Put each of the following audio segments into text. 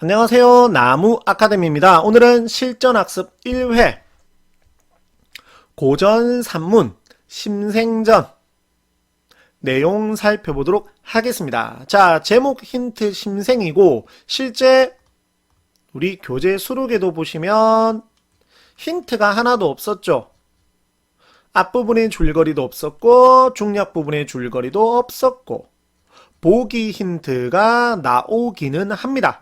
안녕하세요. 나무 아카데미입니다. 오늘은 실전학습 1회 고전 산문 심생전 내용 살펴보도록 하겠습니다. 자, 제목 힌트 심생이고 실제 우리 교재 수록에도 보시면 힌트가 하나도 없었죠. 앞부분에 줄거리도 없었고 중략 부분에 줄거리도 없었고 보기 힌트가 나오기는 합니다.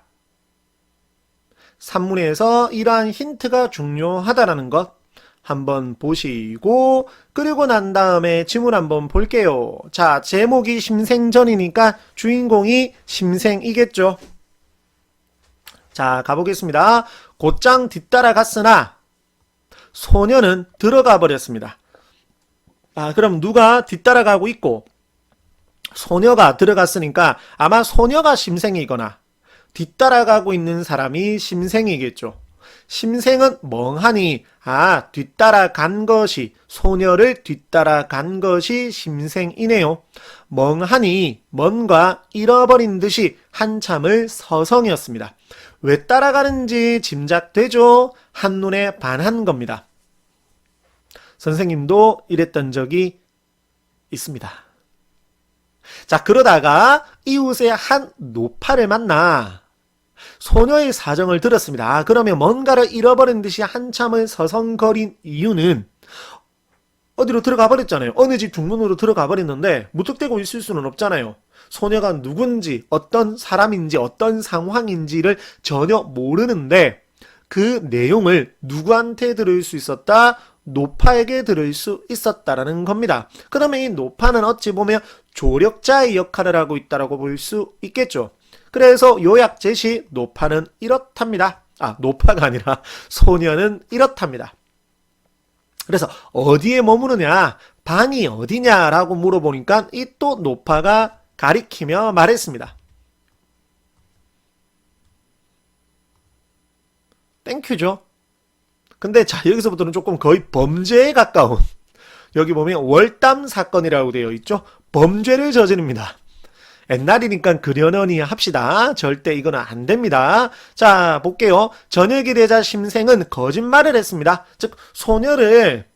산문에서 이러한 힌트가 중요하다는 것 한번 보시고 그리고 난 다음에 지문 한번 볼게요. 자, 제목이 심생전이니까 주인공이 심생이겠죠. 자, 가보겠습니다. 곧장 뒤따라갔으나 소녀는 들어가 버렸습니다. 그럼 누가 뒤따라가고 있고 소녀가 들어갔으니까 아마 소녀가 심생이거나 뒤따라가고 있는 사람이 심생이겠죠. 심생은 멍하니 뒤따라간 것이 소녀를 뒤따라간 것이 심생이네요. 멍하니 뭔가 잃어버린 듯이 한참을 서성이었습니다. 왜 따라가는지 짐작되죠? 한눈에 반한 겁니다. 선생님도 이랬던 적이 있습니다. 자, 그러다가 이웃의 한 노파를 만나 소녀의 사정을 들었습니다. 그러면 뭔가를 잃어버린 듯이 한참을 서성거린 이유는 어디로 들어가 버렸잖아요. 어느 집 중문으로 들어가 버렸는데 무턱대고 있을 수는 없잖아요. 소녀가 누군지 어떤 사람인지 어떤 상황인지를 전혀 모르는데 그 내용을 누구한테 들을 수 있었다? 노파에게 들을 수 있었다라는 겁니다. 그러면 이 노파는 어찌 보면 조력자의 역할을 하고 있다라고 볼 수 있겠죠. 그래서 요약 제시 노파는 이렇답니다. 노파가 아니라 소녀는 이렇답니다. 그래서 어디에 머무느냐, 방이 어디냐라고 물어보니까 이 또 노파가 가리키며 말했습니다. 땡큐죠. 근데 자, 여기서부터는 조금 거의 범죄에 가까운, 여기 보면 월담 사건이라고 되어 있죠. 범죄를 저지릅니다. 옛날이니까 그려너니 합시다. 절대 이거는 안 됩니다. 자, 볼게요. 저녁이 되자 심생은 거짓말을 했습니다. 즉 소녀를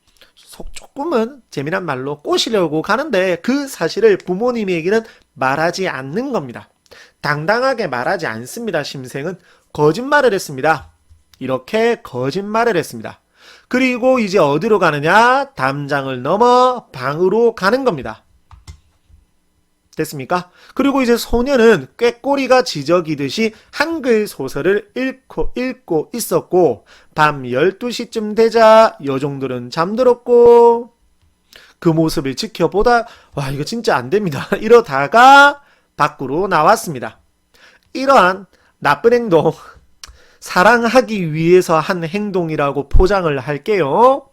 조금은 재미난 말로 꼬시려고 가는데 그 사실을 부모님에게는 말하지 않는 겁니다. 당당하게 말하지 않습니다. 심생은 거짓말을 했습니다. 이렇게 거짓말을 했습니다. 그리고 이제 어디로 가느냐? 담장을 넘어 방으로 가는 겁니다. 됐습니까? 그리고 이제 소녀는 꾀꼬리가 지저귀듯이 한글 소설을 읽고 있었고 밤 12시쯤 되자 여종들은 잠들었고 그 모습을 지켜보다 이거 진짜 안 됩니다. 이러다가 밖으로 나왔습니다. 이러한 나쁜 행동 사랑하기 위해서 한 행동이라고 포장을 할게요.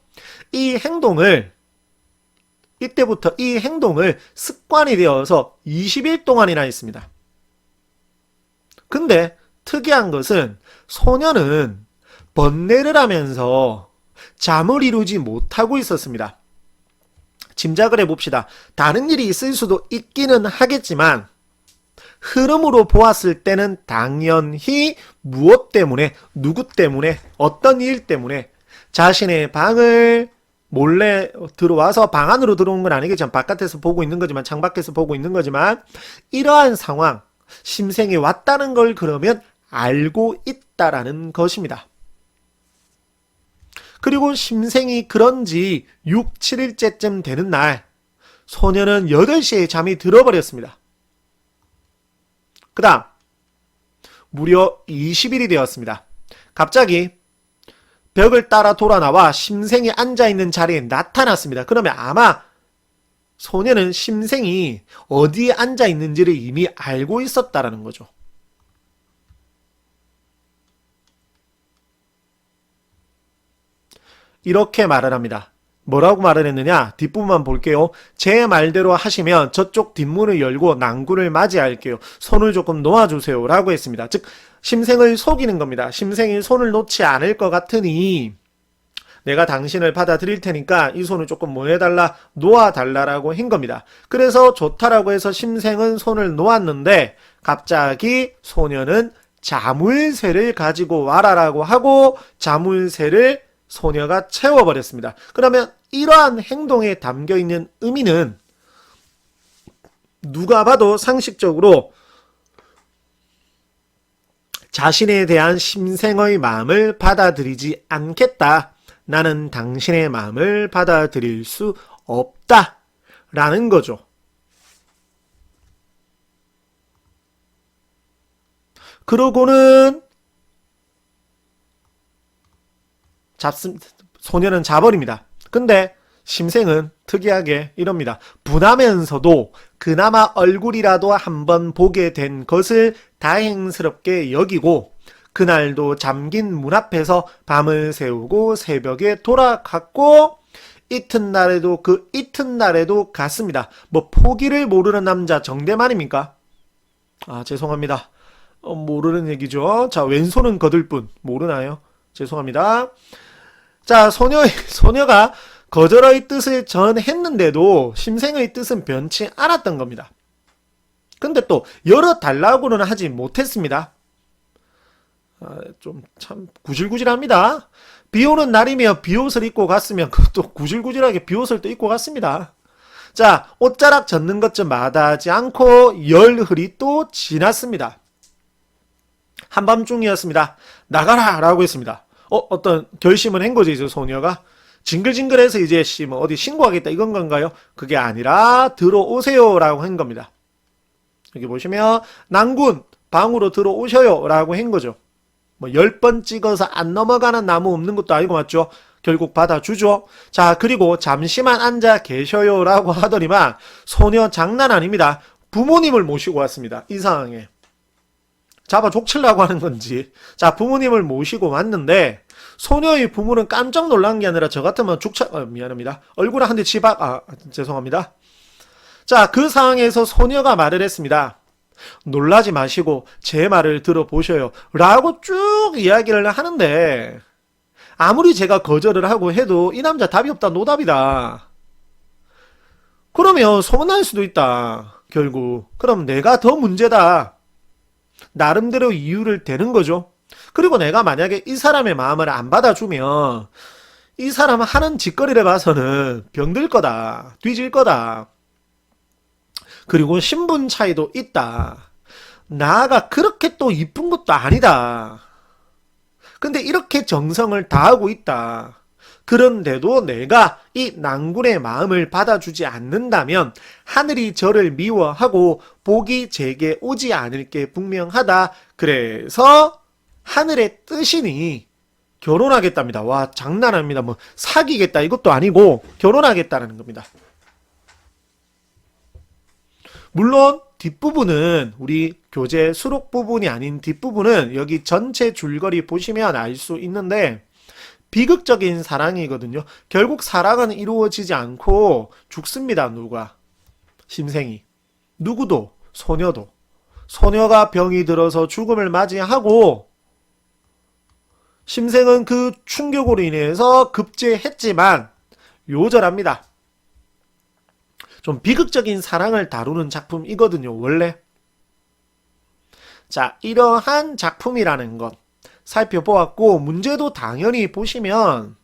이때부터 이 행동을 습관이 되어서 20일 동안이나 했습니다. 근데 특이한 것은 소녀는 번뇌를 하면서 잠을 이루지 못하고 있었습니다. 짐작을 해봅시다. 다른 일이 있을 수도 있기는 하겠지만 흐름으로 보았을 때는 당연히 무엇 때문에, 누구 때문에, 어떤 일 때문에 자신의 방을 몰래 들어와서 방 안으로 들어온 건 아니겠지만 바깥에서 보고 있는 거지만 창밖에서 보고 있는 거지만 이러한 상황, 심생이 왔다는 걸 그러면 알고 있다라는 것입니다. 그리고 심생이 그런 지 6, 7일째쯤 되는 날 소녀는 8시에 잠이 들어버렸습니다. 그 다음 무려 20일이 되었습니다. 갑자기 벽을 따라 돌아 나와 심생이 앉아있는 자리에 나타났습니다. 그러면 아마 소녀는 심생이 어디에 앉아있는지를 이미 알고 있었다라는 거죠. 이렇게 말을 합니다. 뭐라고 말을 했느냐? 뒷부분만 볼게요. 제 말대로 하시면 저쪽 뒷문을 열고 낭군을 맞이할게요. 손을 조금 놓아주세요 라고 했습니다. 즉 심생을 속이는 겁니다. 심생이 손을 놓지 않을 것 같으니 내가 당신을 받아들일 테니까 이 손을 조금 뭐 해달라? 놓아달라라고 한 겁니다. 그래서 좋다라고 해서 심생은 손을 놓았는데 갑자기 소녀는 자물쇠를 가지고 와라라고 하고 자물쇠를 소녀가 채워버렸습니다. 그러면 이러한 행동에 담겨있는 의미는 누가 봐도 상식적으로 자신에 대한 심생의 마음을 받아들이지 않겠다. 나는 당신의 마음을 받아들일 수 없다. 라는 거죠. 그러고는 소녀는 자버립니다. 근데 심생은 특이하게 이럽니다. 분하면서도 그나마 얼굴이라도 한번 보게 된 것을 다행스럽게 여기고 그날도 잠긴 문 앞에서 밤을 새우고 새벽에 돌아갔고 이튿날에도 그 이튿날에도 갔습니다. 뭐 포기를 모르는 남자 정대만입니까? 아 죄송합니다. 모르는 얘기죠. 자 왼손은 거들 뿐 모르나요? 죄송합니다. 자 소녀가 거절의 뜻을 전했는데도 심생의 뜻은 변치 않았던 겁니다. 근데 또 열어달라고는 하지 못했습니다. 좀 참 구질구질합니다. 비오는 날이며 비옷을 입고 갔으면 그것도 구질구질하게 비옷을 또 입고 갔습니다. 자 옷자락 젖는 것 좀 마다하지 않고 열흘이 또 지났습니다. 한밤중이었습니다. 나가라 라고 했습니다. 어떤 결심을 한 거죠 이제 소녀가. 징글징글해서 이제 뭐 어디 신고하겠다 이건 건가요? 그게 아니라 들어오세요 라고 한 겁니다. 여기 보시면 난군 방으로 들어오셔요 라고 한 거죠. 뭐 10번 찍어서 안 넘어가는 나무 없는 것도 아니고 맞죠? 결국 받아주죠. 자 그리고 잠시만 앉아 계셔요 라고 하더니만 소녀 장난 아닙니다. 부모님을 모시고 왔습니다. 이 상황에. 잡아 족치려고 하는 건지. 자 부모님을 모시고 왔는데 소녀의 부모는 깜짝 놀란 게 아니라 저 같으면 미안합니다. 얼굴에 한 대 치박 죄송합니다. 자 그 상황에서 소녀가 말을 했습니다. 놀라지 마시고 제 말을 들어보셔요 라고 쭉 이야기를 하는데 아무리 제가 거절을 하고 해도 이 남자 답이 없다 노답이다. 그러면 소문날 수도 있다. 결국 그럼 내가 더 문제다. 나름대로 이유를 대는 거죠. 그리고 내가 만약에 이 사람의 마음을 안 받아주면 이 사람 하는 짓거리를 봐서는 병들 거다. 뒤질 거다. 그리고 신분 차이도 있다. 나가 그렇게 또 이쁜 것도 아니다. 근데 이렇게 정성을 다하고 있다. 그런데도 내가 이 난군의 마음을 받아주지 않는다면 하늘이 저를 미워하고 복이 제게 오지 않을 게 분명하다. 그래서 하늘의 뜻이니 결혼하겠답니다. 와 장난 아닙니다. 뭐 사귀겠다 이것도 아니고 결혼하겠다는 겁니다. 물론 뒷부분은 우리 교재 수록 부분이 아닌 뒷부분은 여기 전체 줄거리 보시면 알 수 있는데 비극적인 사랑이거든요. 결국 사랑은 이루어지지 않고 죽습니다. 누가? 심생이. 누구도 소녀도. 소녀가 병이 들어서 죽음을 맞이하고 심생은 그 충격으로 인해서 급제했지만 요절합니다. 좀 비극적인 사랑을 다루는 작품이거든요. 원래. 자, 이러한 작품이라는 것 살펴보았고 문제도 당연히 보시면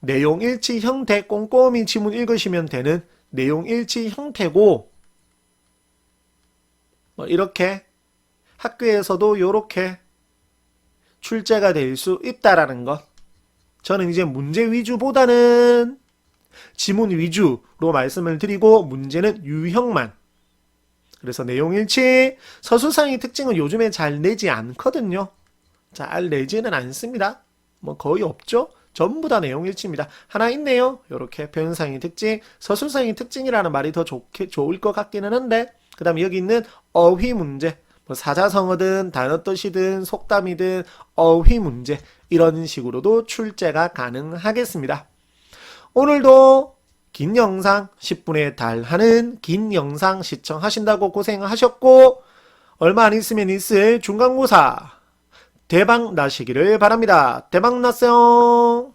내용 일치 형태 꼼꼼히 지문 읽으시면 되는 내용 일치 형태고 뭐 이렇게 학교에서도 이렇게 출제가 될 수 있다라는 것. 저는 이제 문제 위주보다는 지문 위주로 말씀을 드리고 문제는 유형만. 그래서 내용 일치, 서술상의 특징은 요즘에 잘 내지 않거든요. 잘 내지는 않습니다. 뭐 거의 없죠. 전부 다 내용 일치입니다. 하나 있네요. 이렇게 표현상의 특징, 서술상의 특징이라는 말이 더 좋을 것 같기는 한데 그 다음에 여기 있는 어휘 문제, 뭐 사자성어든 단어 뜻이든 속담이든 어휘 문제 이런 식으로도 출제가 가능하겠습니다. 오늘도 긴 영상 10분에 달하는 긴 영상 시청하신다고 고생하셨고 얼마 안 있으면 있을 중간고사 대박 나시기를 바랍니다. 대박 났어요.